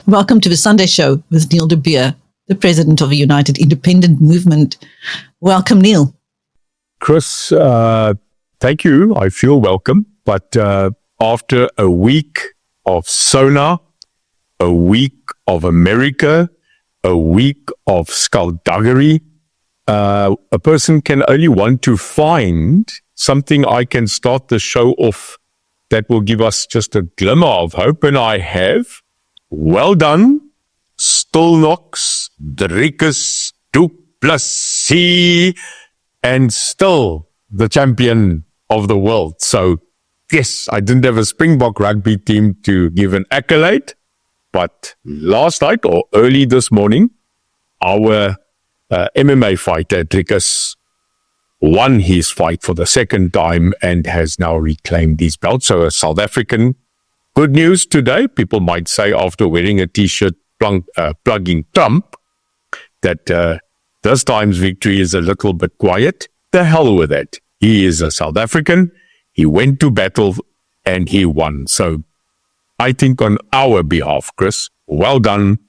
Welcome to the Sunday Show with Neil de Beer, the president of a United Independent Movement. Welcome, Neil. Chris, thank you. I feel welcome. But after a week of Sona, a week of America, a week of skullduggery, a person can only want to find something I can start the show off that will give us just a glimmer of hope. And I have. Well done, Stilnox, Driekus, du Plessis, and still the champion of the world. So, yes, I didn't have a Springbok rugby team to give an accolade, but last night or early this morning, our MMA fighter, Driekus, won his fight for the second time and has now reclaimed his belt. So a South African. Good news today, people might say after wearing a t-shirt plugging Trump, that this time's victory is a little bit quiet. The hell with it. He is a South African. He went to battle and he won. So I think on our behalf, Chris, well done,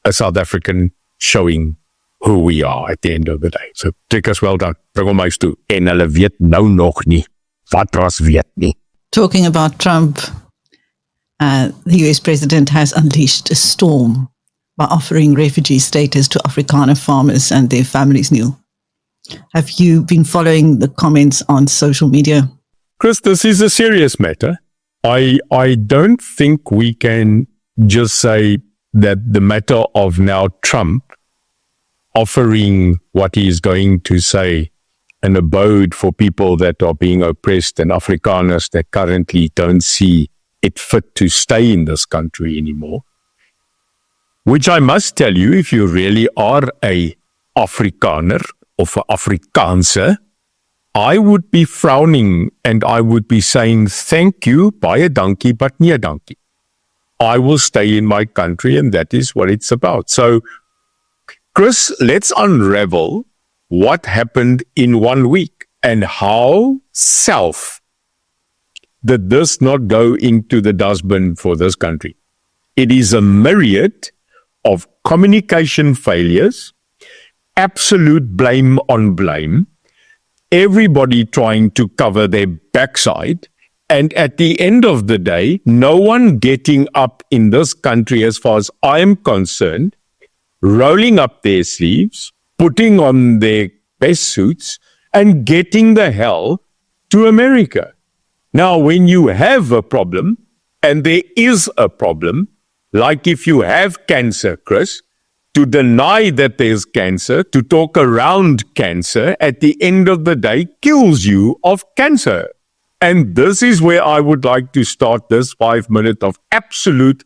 a South African showing who we are at the end of the day. So take us well done. Bring hom huis toe. En hulle weet nou nog nie. Wat ons weet nie. Talking about Trump, the US president has unleashed a storm by offering refugee status to Afrikaner farmers and their families, Neil. Have you been following the comments on social media? Chris, this is a serious matter. I don't think we can just say that the matter of now Trump offering what he is going to say, an abode for people that are being oppressed and Afrikaners that currently don't see it fit to stay in this country anymore. Which I must tell you, if you really are a Afrikaner of Afrikaanse, I would be frowning and I would be saying, thank you, baie dankie, but nee dankie. I will stay in my country and that is what it's about. So, Chris, let's unravel what happened in 1 week and how did this not go into the dustbin for this country? It is a myriad of communication failures, absolute blame on blame, everybody trying to cover their backside, and at the end of the day, no one getting up in this country, as far as I am concerned, rolling up their sleeves, putting on their best suits, and getting the hell to America. Now, when you have a problem, and there is a problem, like if you have cancer, Chris, to deny that there's cancer, to talk around cancer, at the end of the day, kills you of cancer. And this is where I would like to start this 5 minutes of absolute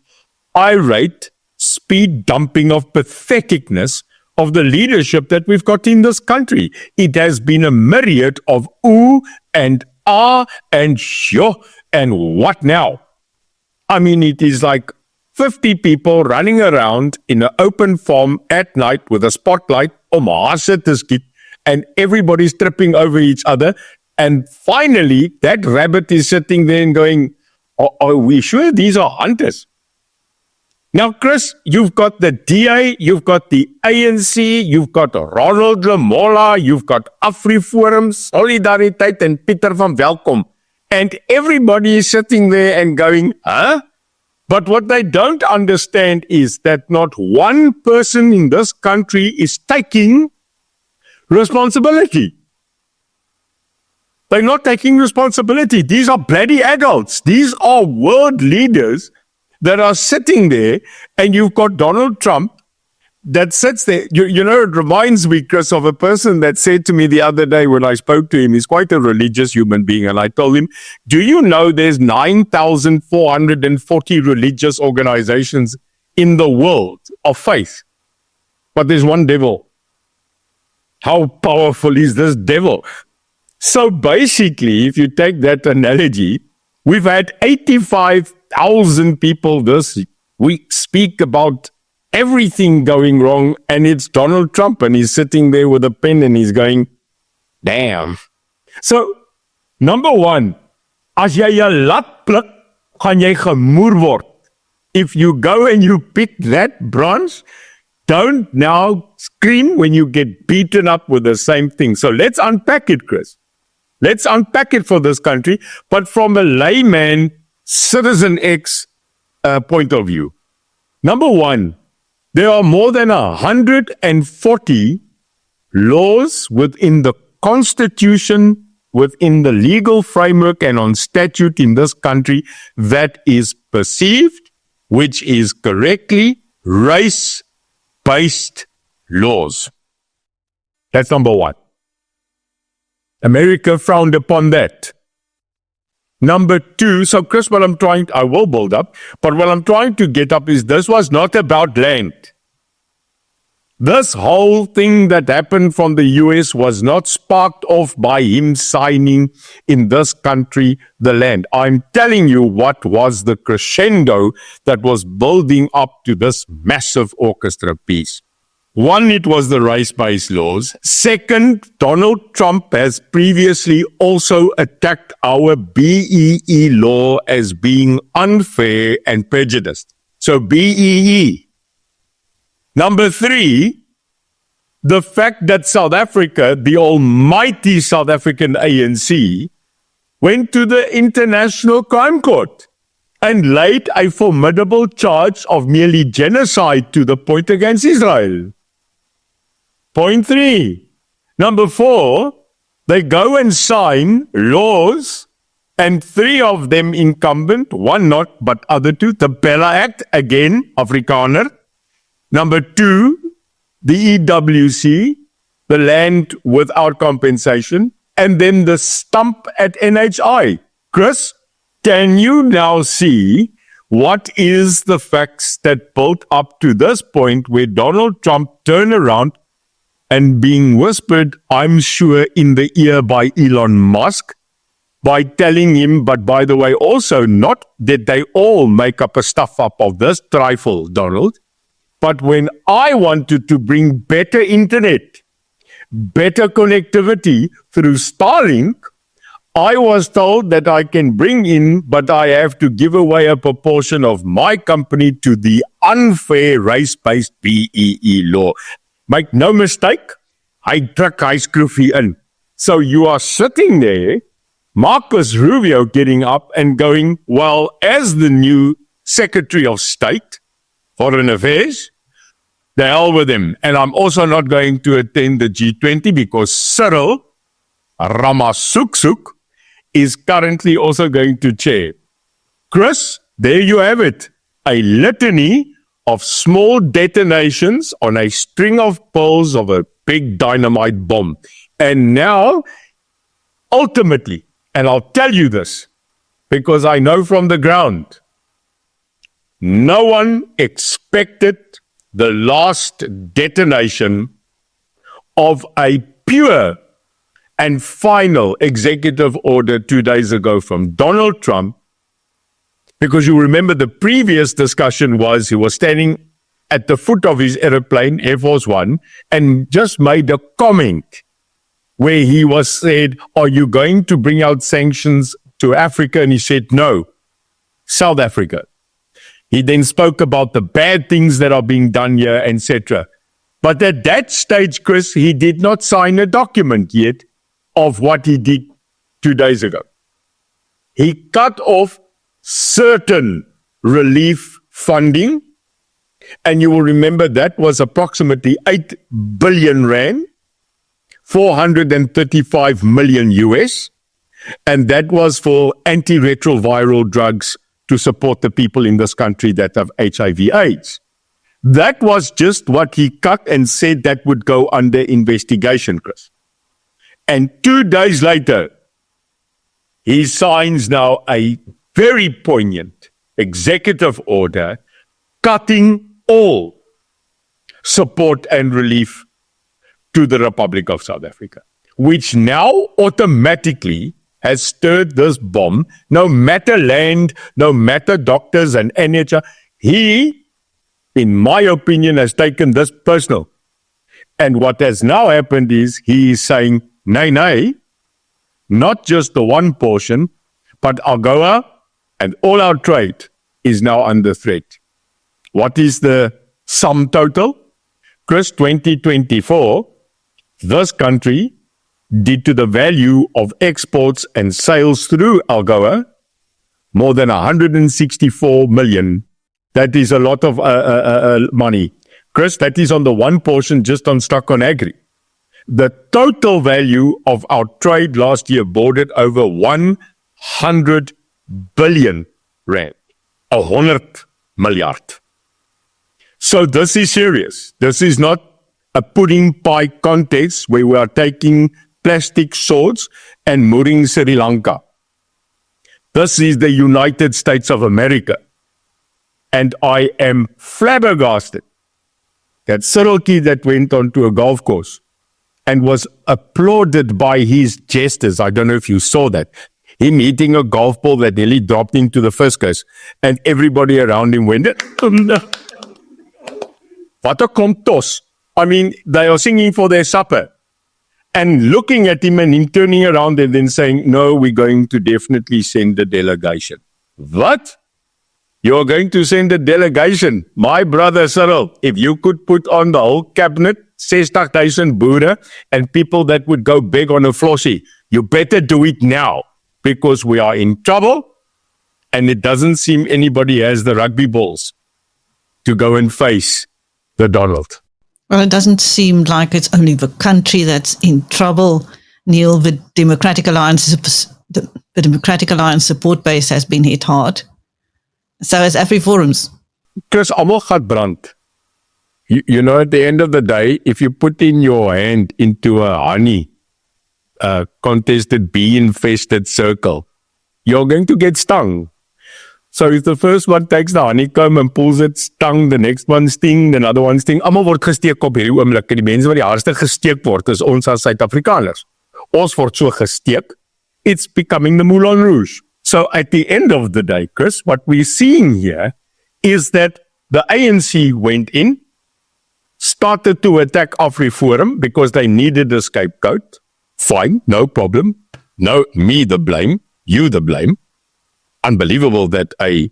irate speed dumping of patheticness of the leadership that we've got in this country. It has been a myriad of ooh and and sure, and what now? I mean, it is like 50 people running around in an open farm at night with a spotlight om hasse te skiet, and everybody's tripping over each other. And finally, that rabbit is sitting there and going, are we sure these are hunters? Now, Chris, you've got the DA, you've got the ANC, you've got Ronald Lamola, you've got AfriForum, Solidariteit, and Pieter van Welkom. And everybody is sitting there and going, huh? But what they don't understand is that not one person in this country is taking responsibility. They're not taking responsibility. These are bloody adults. These are world leaders that are sitting there, and you've got Donald Trump that sits there. You know, it reminds me, Chris, of a person that said to me the other day when I spoke to him, he's quite a religious human being, and I told him, do you know there's 9,440 religious organizations in the world of faith, but there's one devil? How powerful is this devil? So basically, if you take that analogy, we've had 85,000 people this week speak about everything going wrong, and it's Donald Trump, and he's sitting there with a pen and he's going, damn. So, number one, as jy 'n lat pluk, gaan jy gemoer word. if you go and you pick that bronze, don't now scream when you get beaten up with the same thing. So let's unpack it, Chris. Let's unpack it for this country, but from a layman, Citizen X point of view. Number one, there are more than 140 laws within the Constitution, within the legal framework and on statute in this country that is perceived, which is correctly, race-based laws. That's number one. America frowned upon that. Number two, so Chris, I will build up, but what I'm trying to get up is this was not about land. This whole thing that happened from the US was not sparked off by him signing in this country the land. I'm telling you what was the crescendo that was building up to this massive orchestra piece. One, it was the race-based laws. Second, Donald Trump has previously also attacked our BEE law as being unfair and prejudiced. So BEE. Number three, the fact that South Africa, the almighty South African ANC, went to the International Crime Court and laid a formidable charge of merely genocide to the point against Israel. Point three. Number four, they go and sign laws, and three of them incumbent, one not, but other two. The Bella Act, again, Afrikaner. Number two, the EWC, the land without compensation, and then the stump at NHI. Chris, can you now see what is the facts that built up to this point where Donald Trump turned around and being whispered, I'm sure, in the ear by Elon Musk, by telling him, but by the way, also not that they all make up a stuff up of this trifle, Donald, but when I wanted to bring better internet, better connectivity through Starlink, I was told that I can bring in, but I have to give away a proportion of my company to the unfair race-based BEE law. Make no mistake, hy skroefie in. So you are sitting there, Marcus Rubio getting up and going, well, as the new Secretary of State, Foreign Affairs, the hell with him. And I'm also not going to attend the G20 because Cyril Ramasuksuk is currently also going to chair. Chris, there you have it. A litany of small detonations on a string of pearls of a big dynamite bomb. And now, ultimately, and I'll tell you this, because I know from the ground, no one expected the last detonation of a pure and final executive order 2 days ago from Donald Trump. Because you remember the previous discussion was he was standing at the foot of his airplane, Air Force One, and just made a comment where he was said, are you going to bring out sanctions to Africa? And he said, no, South Africa. He then spoke about the bad things that are being done here, etc. But at that stage, Chris, he did not sign a document yet of what he did 2 days ago. He cut off certain relief funding, and you will remember that was approximately 8 billion rand, 435 million US, and that was for antiretroviral drugs to support the people in this country that have HIV/AIDS. That was just what he cut and said that would go under investigation, Chris. And 2 days later, he signs now a very poignant executive order cutting all support and relief to the Republic of South Africa, which now automatically has stirred this bomb, no matter land, no matter doctors and NHS. He, in my opinion, has taken this personal. And what has now happened is he is saying, nay, not just the one portion, but AGOA and all our trade is now under threat. What is the sum total? Chris, 2024, this country did to the value of exports and sales through AGOA more than 164 million. That is a lot of money. Chris, that is on the one portion just on stock on agri. The total value of our trade last year bordered over 100 billion rand. 100 miljard. So this is serious. This is not a pudding pie contest where we are taking plastic swords and mooring Sri Lanka. This is the United States of America. And I am flabbergasted that Cyril Key that went onto a golf course and was applauded by his jesters. I don't know if you saw that. Him hitting a golf ball that nearly dropped into the first case. And everybody around him went, what a comptos. I mean, they are singing for their supper. And looking at him and him turning around and then saying, no, we're going to definitely send a delegation. What? You're going to send a delegation? My brother Cyril, if you could put on the whole cabinet, 60,000 boere and people that would go beg on a flossie, you better do it now because we are in trouble and it doesn't seem anybody has the rugby balls to go and face the Donald. Well, it doesn't seem like it's only the country that's in trouble. Neil, the Democratic Alliance support base has been hit hard. So has AfriForums. Chris, almal gaat brand. You know, at the end of the day, if you put in your hand into a honey contested bee-infested circle, you're going to get stung. So if the first one takes the honeycomb and pulls it, stung, the next one sting, the other one sting. Almal word gesteek op hierdie oomblik. Die mense wat die hardste gesteek word is ons as Suid-Afrikaners. Ons word so gesteek. It's becoming the Moulin Rouge. So at the end of the day, Chris, what we're seeing here is that the ANC went in, started to attack AfriForum because they needed a scapegoat. Fine, no problem. No, me the blame, you the blame. Unbelievable that a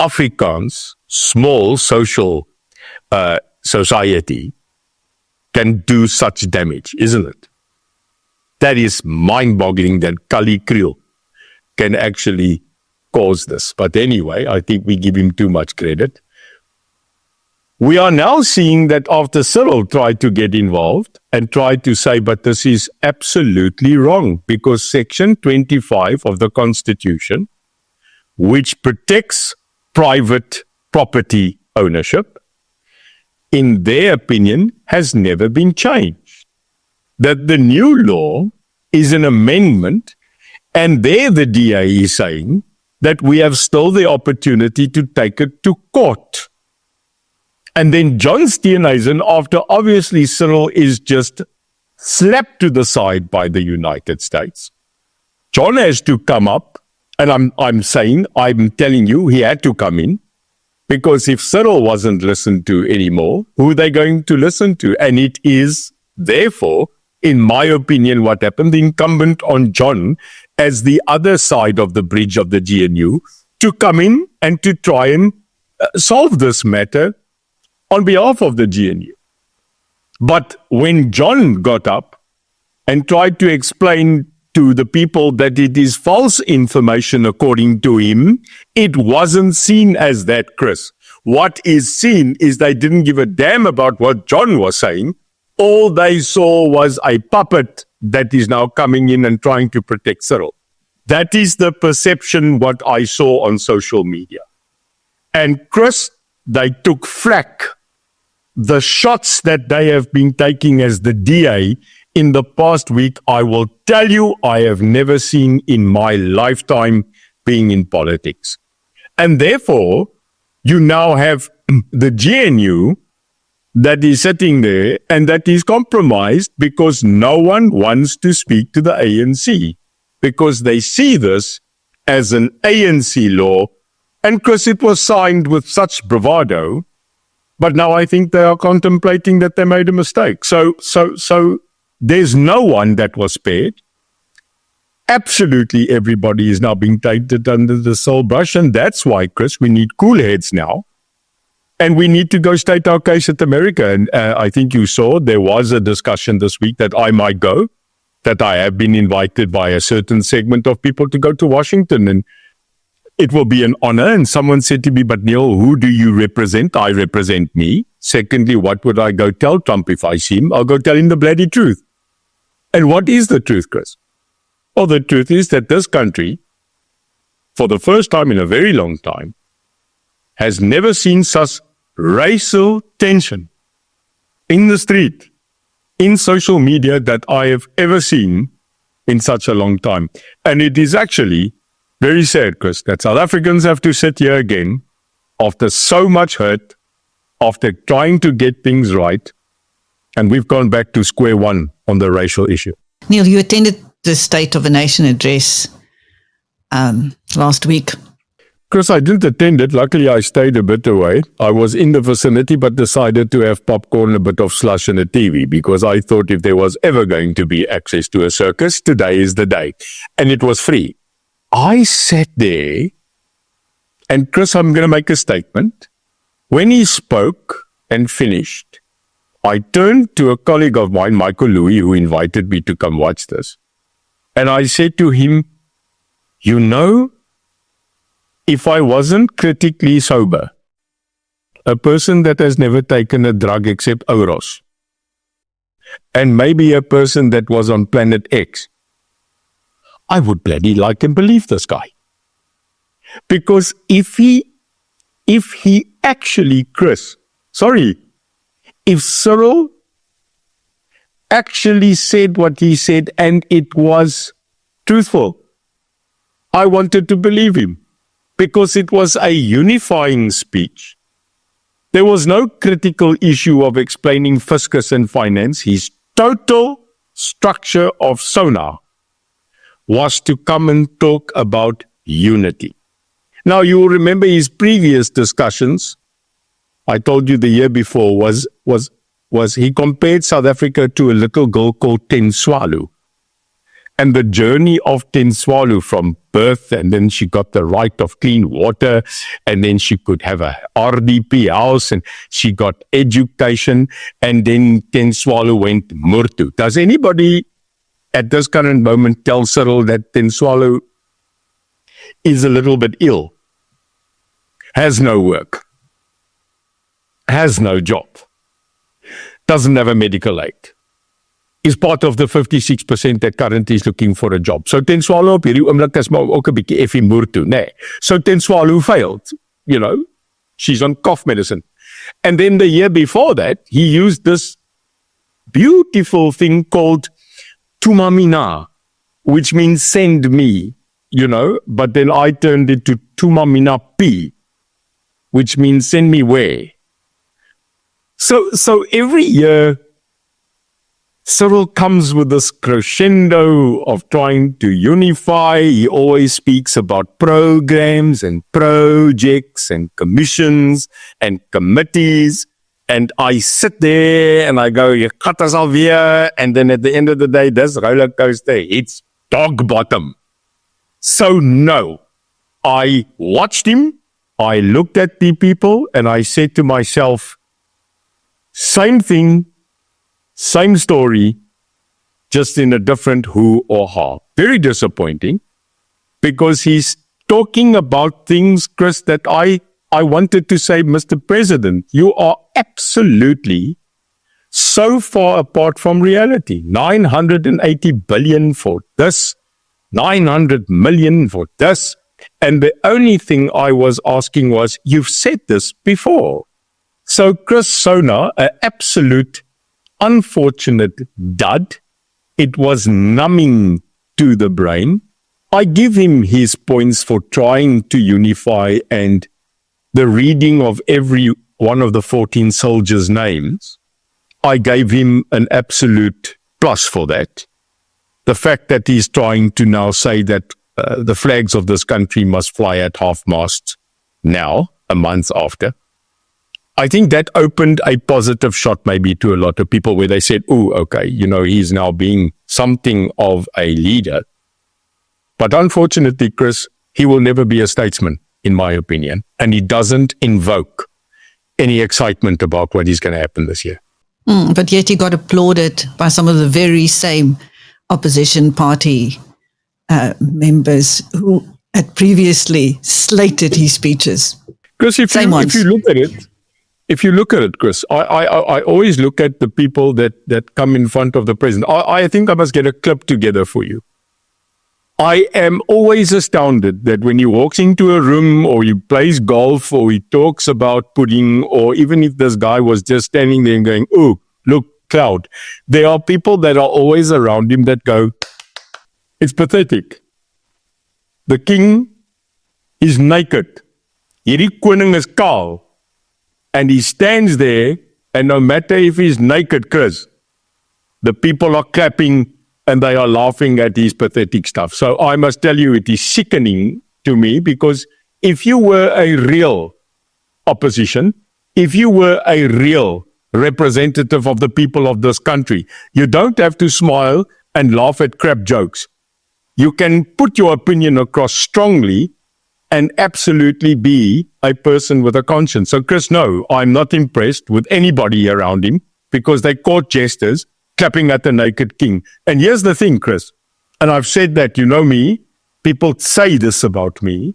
Afrikaans small social society can do such damage, isn't it? That is mind-boggling that Kali Kriel can actually cause this. But anyway, I think we give him too much credit. We are now seeing that after Cyril tried to get involved and tried to say, but this is absolutely wrong because Section 25 of the Constitution, which protects private property ownership, in their opinion, has never been changed. That the new law is an amendment, and there the DA is saying that we have still the opportunity to take it to court. And then John Steenhuisen, after obviously Cyril is just slapped to the side by the United States, John has to come up, and I'm telling you, he had to come in, because if Cyril wasn't listened to anymore, who are they going to listen to? And it is, therefore, in my opinion, what happened, incumbent on John as the other side of the bridge of the GNU to come in and to try and solve this matter on behalf of the GNU. But when John got up and tried to explain to the people that it is false information according to him, it wasn't seen as that, Chris. What is seen is they didn't give a damn about what John was saying. All they saw was a puppet that is now coming in and trying to protect Cyril. That is the perception what I saw on social media. And Chris, they took flack. The shots that they have been taking as the DA in the past week, I will tell you, I have never seen in my lifetime being in politics. And therefore, you now have the GNU that is sitting there and that is compromised because no one wants to speak to the ANC because they see this as an ANC law. And because it was signed with such bravado, but now I think they are contemplating that they made a mistake. So there's no one that was spared. Absolutely everybody is now being tainted under the sole brush. And that's why, Chris, we need cool heads now. And we need to go state our case at America. And I think you saw there was a discussion this week that I might go, that I have been invited by a certain segment of people to go to Washington. And it will be an honor. And someone said to me, but Neil, who do you represent? I represent me. Secondly, what would I go tell Trump if I see him? I'll go tell him the bloody truth. And what is the truth, Chris? Well, the truth is that this country, for the first time in a very long time, has never seen such racial tension in the street, in social media, that I have ever seen in such a long time. And it is actually very sad, Chris, that South Africans have to sit here again after so much hurt, after trying to get things right, and we've gone back to square one on the racial issue. Neil, you attended the State of the Nation address last week. Chris, I didn't attend it. Luckily, I stayed a bit away. I was in the vicinity, but decided to have popcorn, a bit of slush, and a TV, because I thought if there was ever going to be access to a circus, today is the day. And it was free. I sat there, and Chris, I'm going to make a statement. When he spoke and finished, I turned to a colleague of mine, Michael Louis, who invited me to come watch this. And I said to him, you know, if I wasn't critically sober, a person that has never taken a drug except Oros, and maybe a person that was on planet X, I would bloody like and believe this guy. Because if he actually, Chris, if Cyril actually said what he said and it was truthful, I wanted to believe him. Because it was a unifying speech. There was no critical issue of explaining fiscus and finance. His total structure of sonar was to come and talk about unity. Now, you will remember his previous discussions. I told you the year before was he compared South Africa to a little girl called Tenswalu. And the journey of Tenswalu from birth, and then she got the right of clean water, and then she could have a RDP house, and she got education, and then Tenswalu went Murtu. Does anybody at this current moment tell Cyril that Tenswalu is a little bit ill, has no work, has no job, doesn't have a medical aid, is part of the 56% that currently is looking for a job? So Tenswalu op hierdie oomblik is maar ook 'n bietjie effie moer toe, nê? So Tenswalu failed, you know. She's on cough medicine. And then the year before that, he used this beautiful thing called Tumamina, which means send me, you know, but then I turned it to Tumamina P, which means send me where. So every year, Cyril comes with this crescendo of trying to unify. He always speaks about programs and projects and commissions and committees. And I sit there and I go, "Je gat is alweer." And then at the end of the day, this roller coaster hits dog bottom. So no, I watched him. I looked at the people and I said to myself, same thing, same story, just in a different who or how. Very disappointing, because he's talking about things, Chris, that I wanted to say, Mr. President, you are absolutely so far apart from reality. 980 billion for this, 900 million for this. And the only thing I was asking was, you've said this before. So Chris Sona, an absolute unfortunate dud. It was numbing to the brain. I give him his points for trying to unify, and the reading of every one of the 14 soldiers' names, I gave him an absolute plus for that. The fact that he's trying to now say that the flags of this country must fly at half-mast now, a month after, I think that opened a positive shot maybe to a lot of people, where they said, oh, okay, you know, he's now being something of a leader. But unfortunately, Chris, he will never be a statesman, in my opinion. And he doesn't invoke any excitement about what is going to happen this year. But yet he got applauded by some of the very same opposition party members who had previously slated his speeches. Chris, if you look at it, Chris, I always look at the people that come in front of the president. I think I must get a clip together for you. I am always astounded that when he walks into a room or he plays golf or he talks about pudding, or even if this guy was just standing there and going, oh, look, cloud. There are people that are always around him that go, it's pathetic. The king is naked. Hierdie koning is kaal. And he stands there, and no matter if he's naked, Chris, the people are clapping and they are laughing at his pathetic stuff. So I must tell you, it is sickening to me, because if you were a real opposition, if you were a real representative of the people of this country, you don't have to smile and laugh at crap jokes. You can put your opinion across strongly and absolutely be a person with a conscience. So Chris, no, I'm not impressed with anybody around him, because they court jesters clapping at the naked king. And here's the thing, Chris, and I've said that, you know me, people say this about me.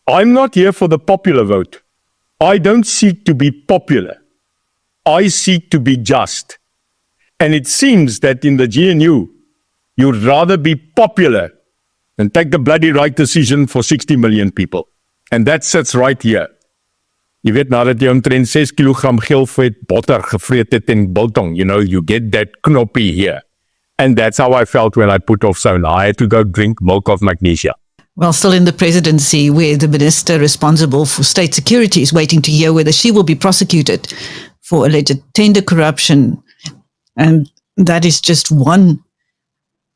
I'm not here for the popular vote. I don't seek to be popular. I seek to be just. And it seems that in the GNU, you'd rather be popular than take the bloody right decision for 60 million people. And that sits right here. Jy weet, nadat jy omtrent 6 kilogram geelvet botter gevreet het en biltong, you know, you get that knoppy here. And that's how I felt when I put off Sona. I had to go drink milk of magnesia. Well, still in the presidency, where the minister responsible for state security is waiting to hear whether she will be prosecuted for alleged tender corruption. And that is just one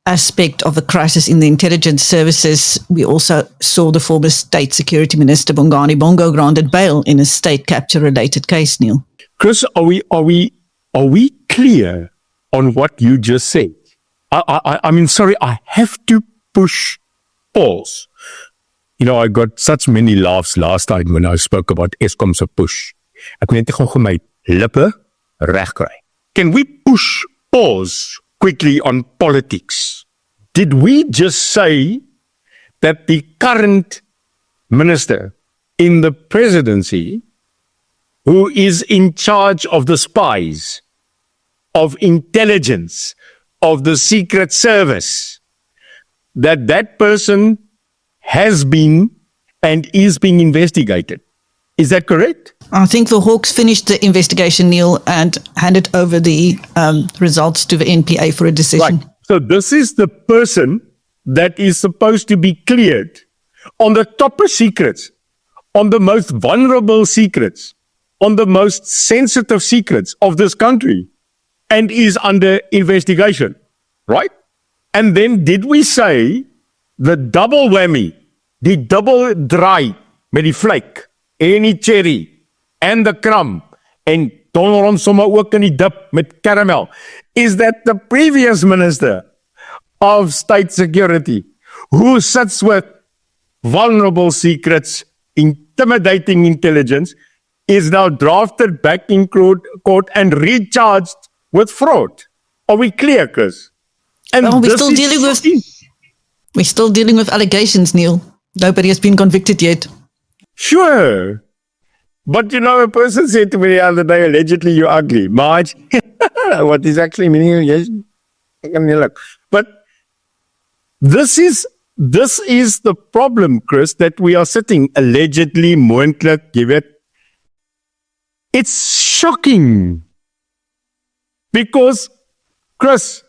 aspect of the crisis in the intelligence services. We also saw the former state security minister Bongani Bongo granted bail in a state capture related case, Neil. Chris, are we clear on what you just said? I mean, sorry, I have to push pause. You know, I got such many laughs last time when I spoke about Eskom's push. Ek net gewoon my lippe reg kry. Can we push pause quickly on politics? Did we just say that the current minister in the presidency, who is in charge of the spies, of intelligence, of the Secret Service, that person has been and is being investigated? Is that correct? I think the Hawks finished the investigation, Neil, and handed over the results to the NPA for a decision. Right. So this is the person that is supposed to be cleared on the topper secrets, on the most vulnerable secrets, on the most sensitive secrets of this country, and is under investigation, right? And then did we say the double whammy, the double dry met die flake, en die cherry, and the crumb, en donderhom sommer ook in die dip met caramel, is that the previous minister of state security, who sits with vulnerable secrets, intimidating intelligence, is now drafted back in court and recharged with fraud. Are we clear, Chris? And well, we're still dealing with allegations, Neil. Nobody has been convicted yet. Sure. But you know, a person said to me the other day, allegedly you're ugly. Marge, what is actually meaning? Yes. But this is the problem, Chris, that we are sitting allegedly, moontlik, give it. It's shocking. Because, Chris,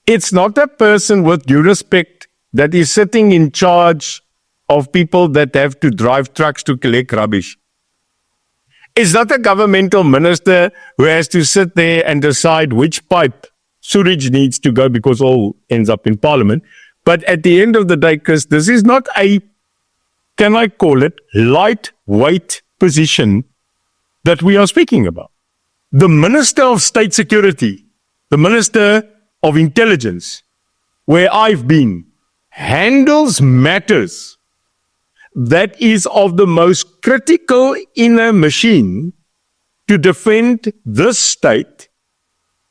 it's not a person with due respect that is sitting in charge of people that have to drive trucks to collect rubbish. It's not a governmental minister who has to sit there and decide which pipe sewage needs to go, because all ends up in parliament. But at the end of the day, Chris, this is not a, can I call it, lightweight position that we are speaking about. The Minister of State Security, the Minister of Intelligence, where I've been, handles matters that is of the most critical in a machine to defend this state,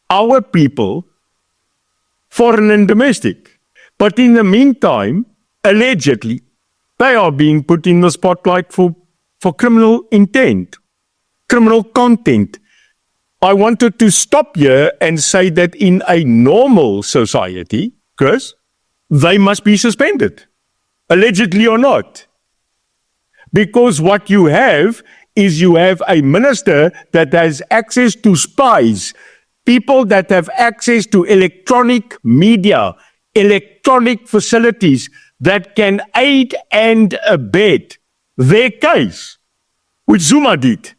our people, foreign and domestic. But in the meantime, allegedly, they are being put in the spotlight for criminal intent, criminal content. I wanted to stop here and say that in a normal society, Chris, they must be suspended, allegedly or not. Because what you have is you have a minister that has access to spies, people that have access to electronic media, electronic facilities that can aid and abet their case, which Zuma did.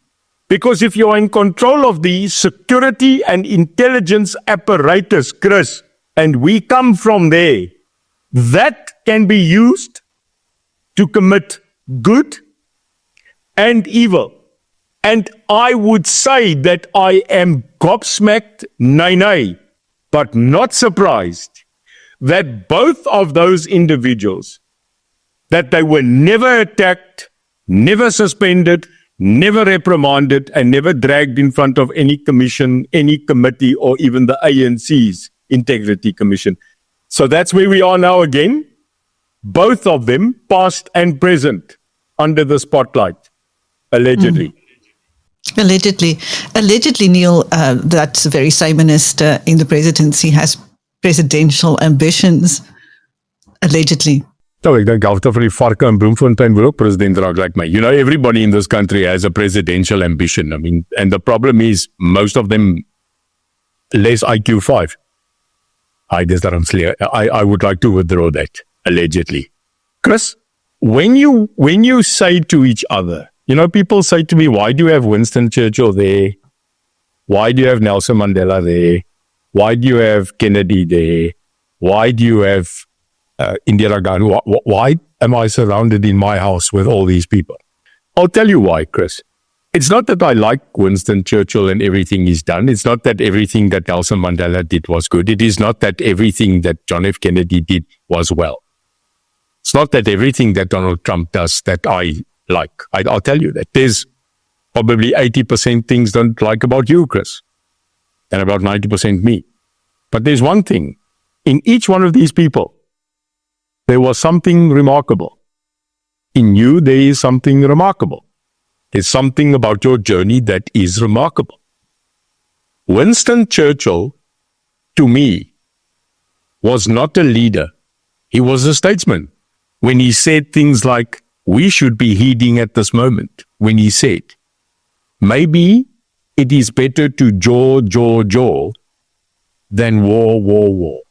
Because if you are in control of the security and intelligence apparatus, Chris, and we come from there, that can be used to commit good and evil. And I would say that I am gobsmacked, nay, but not surprised that both of those individuals, that they were never attacked, never suspended, never reprimanded, and never dragged in front of any commission, any committee, or even the ANC's Integrity Commission. So that's where we are now again. Both of them, past and present, under the spotlight, allegedly. Allegedly, Neil, that very same minister in the presidency has presidential ambitions. Allegedly. So ek dink halfte van die varke in Bloemfontein wil ook president raak like my. You know, everybody in this country has a presidential ambition. I mean, and the problem is most of them less IQ 5. I would like to withdraw that, allegedly. Chris, when you say to each other, you know, people say to me, why do you have Winston Churchill there? Why do you have Nelson Mandela there? Why do you have Kennedy there? Why do you have Indira Gandhi? Why am I surrounded in my house with all these people? I'll tell you why, Chris. It's not that I like Winston Churchill and everything he's done. It's not that everything that Nelson Mandela did was good. It is not that everything that John F. Kennedy did was well. It's not that everything that Donald Trump does that I like. I'll tell you that. There's probably 80% things don't like about you, Chris, and about 90% me. But there's one thing. In each one of these people, there was something remarkable. In you, there is something remarkable. There's something about your journey that is remarkable. Winston Churchill, to me, was not a leader. He was a statesman. When he said things like, we should be heeding at this moment. When he said, maybe it is better to jaw than war.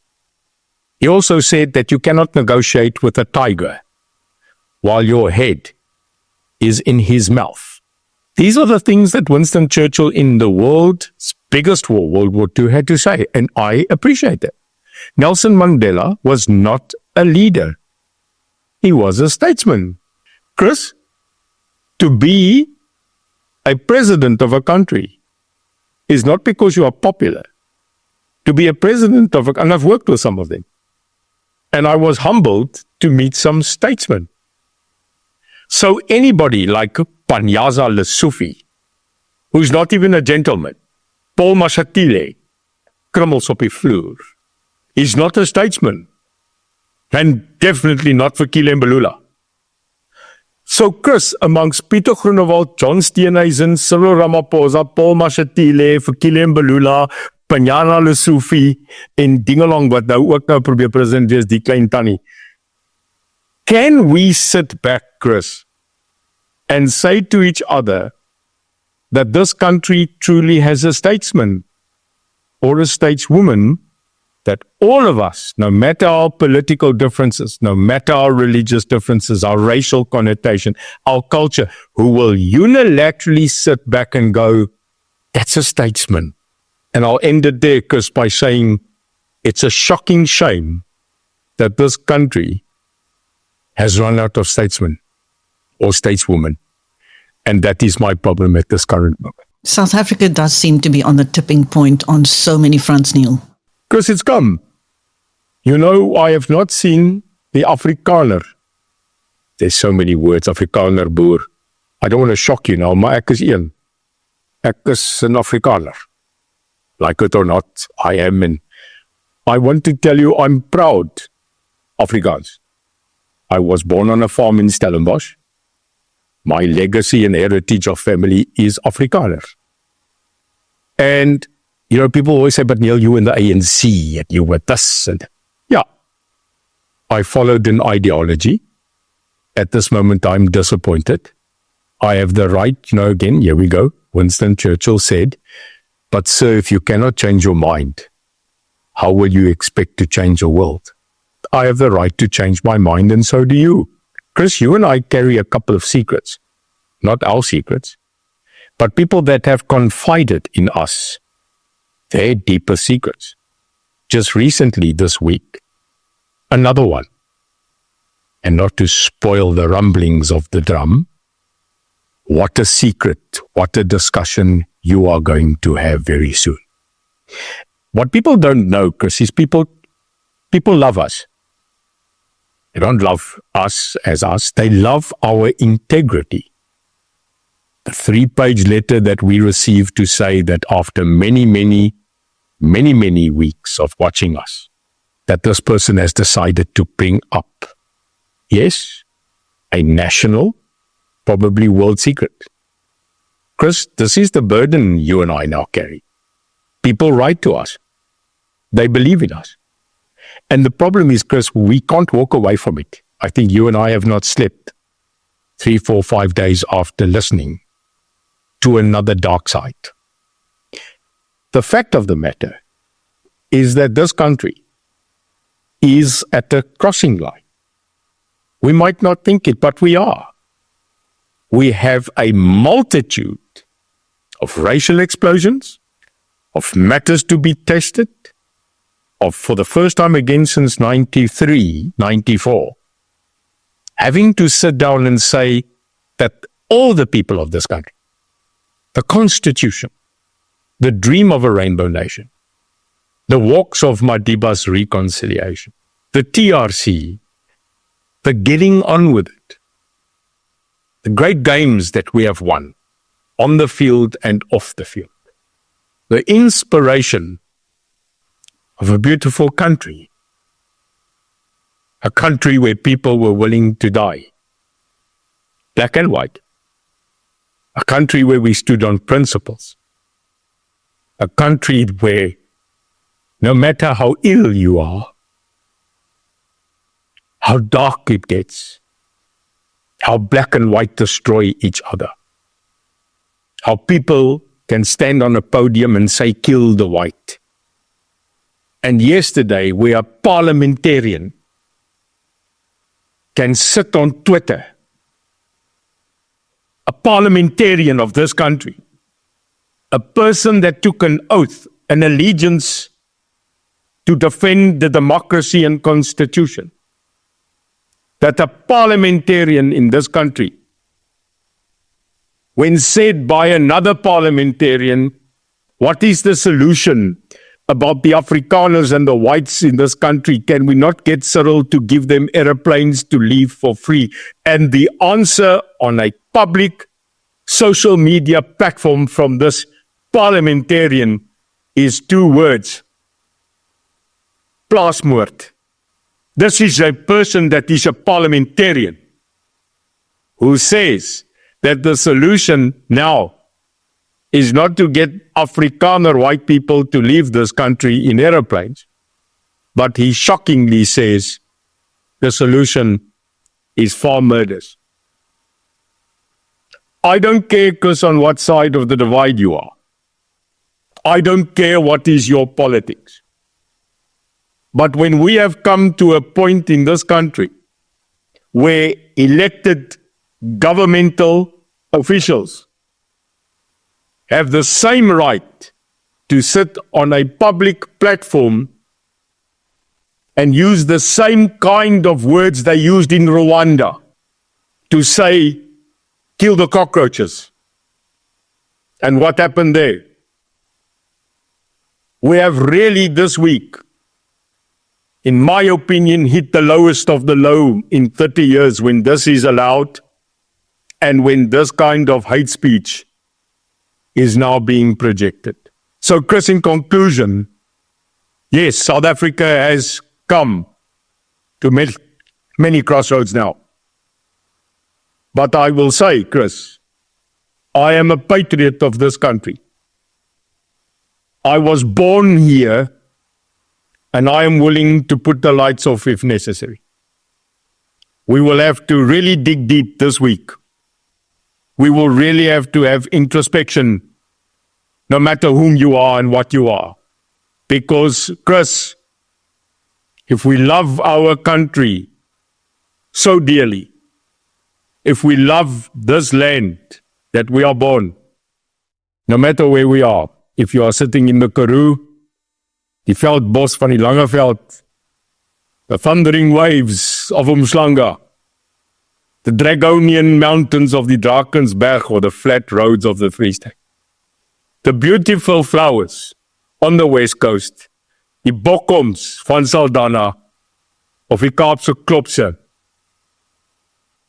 He also said that you cannot negotiate with a tiger while your head is in his mouth. These are the things that Winston Churchill in the world's biggest war, World War II, had to say, and I appreciate that. Nelson Mandela was not a leader. He was a statesman. Chris, to be a president of a country is not because you are popular. To be a president of and I've worked with some of them, and I was humbled to meet some statesmen. So anybody like Panyaza Lesufi, who's not even a gentleman, Paul Mashatile, krummels op die vloer, is not a statesman, and definitely not for Kile Mbalula. So Chris, amongst Pieter Groenewald, John Steenhuisen, Cyril Ramaphosa, Paul Mashatile, Fikile Mbalula, Panyaza Lesufi, en Dingalong wat nou ook nou probeer president wees, die klein tannie. Can we sit back, Chris, and say to each other that this country truly has a statesman or a stateswoman, that all of us, no matter our political differences, no matter our religious differences, our racial connotation, our culture, who will unilaterally sit back and go, that's a statesman. And I'll end it there, Chris, by saying it's a shocking shame that this country has run out of statesmen or stateswomen. And that is my problem at this current moment. South Africa does seem to be on the tipping point on so many fronts, Neil. Because it's come. You know, I have not seen the Afrikaner. There's so many words, Afrikaner, boer. I don't want to shock you now, maar ek is een. Ek is 'n Afrikaner. Like it or not, I am. And I want to tell you, I'm proud Afrikaans. I was born on a farm in Stellenbosch. My legacy and heritage of family is Afrikaner. And, people always say, but Neil, you in the ANC, and you were this. And yeah, I followed an ideology. At this moment, I'm disappointed. I have the right, again, here we go. Winston Churchill said, but sir, if you cannot change your mind, how will you expect to change the world? I have the right to change my mind, and so do you. Chris, you and I carry a couple of secrets. Not our secrets, but people that have confided in us their deeper secrets. Just recently this week, another one. And not to spoil the rumblings of the drum, what a secret, what a discussion you are going to have very soon. What people don't know, Chris, is people love us. They don't love us as us. They love our integrity. The 3-page letter that we received to say that after many, many, many, many weeks of watching us, that this person has decided to bring up, yes, a national, probably world secret. Chris, this is the burden you and I now carry. People write to us. They believe in us. And the problem is, Chris, we can't walk away from it. I think you and I have not slept 3, 4, 5 days after listening to another dark side. The fact of the matter is that this country is at a crossing line. We might not think it, but we are. We have a multitude of racial explosions, of matters to be tested, of, for the first time again since 93, 94, having to sit down and say that all the people of this country, the Constitution, the dream of a rainbow nation, the walks of Madiba's reconciliation, the TRC, the getting on with it, the great games that we have won on the field and off the field, the inspiration of a beautiful country, a country where people were willing to die, black and white, a country where we stood on principles, a country where no matter how ill you are, how dark it gets, how black and white destroy each other, how people can stand on a podium and say, kill the white. And yesterday, where a parliamentarian can sit on Twitter, a parliamentarian of this country, a person that took an oath, an allegiance to defend the democracy and constitution, that a parliamentarian in this country, when said by another parliamentarian, what is the solution about the Afrikaners and the whites in this country? Can we not get Cyril to give them airplanes to leave for free? And the answer on a public social media platform from this parliamentarian is 2 words: plaasmoord. This is a person that is a parliamentarian who says that the solution now is not to get Afrikaner white people to leave this country in aeroplanes, but he shockingly says the solution is farm murders. I don't care, Chris, on what side of the divide you are. I don't care what is your politics. But when we have come to a point in this country where elected governmental officials have the same right to sit on a public platform and use the same kind of words they used in Rwanda to say, kill the cockroaches. And what happened there? We have really this week, in my opinion, hit the lowest of the low in 30 years when this is allowed and when this kind of hate speech is now being projected. So, Chris, in conclusion, yes, South Africa has come to many crossroads now. But I will say, Chris, I am a patriot of this country. I was born here, and I am willing to put the lights off if necessary. We will have to really dig deep this week. We will really have to have introspection, no matter whom you are and what you are. Because, Chris, if we love our country so dearly, if we love this land that we are born, no matter where we are, if you are sitting in the Karoo, die veldbos van die Langeveld, the thundering waves of Umhlanga, the Dragonian mountains of the Drakensberg or the flat roads of the Free State, the beautiful flowers on the west coast, die bokkoms van Saldanha of die Kaapse Klopse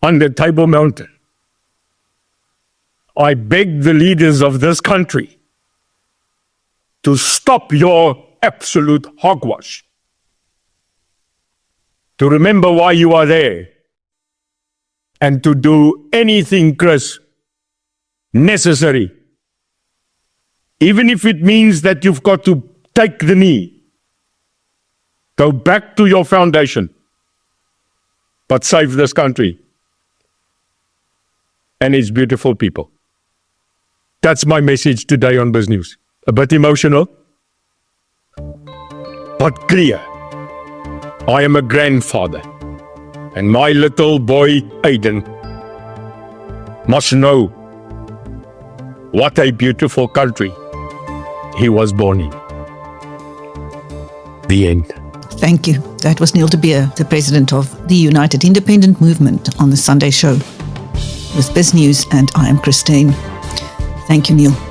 on the Table Mountain. I beg the leaders of this country to stop your absolute hogwash, to remember why you are there, and to do anything, Chris, necessary. Even if it means that you've got to take the knee, go back to your foundation, but save this country and its beautiful people. That's my message today on Biz News. A bit emotional, but clear. I am a grandfather, and my little boy, Aiden, must know what a beautiful country he was born in. The end. Thank you. That was Neil de Beer, the president of the United Independent Movement, on the Sunday show. With Biz News, and I am Christine. Thank you, Neil.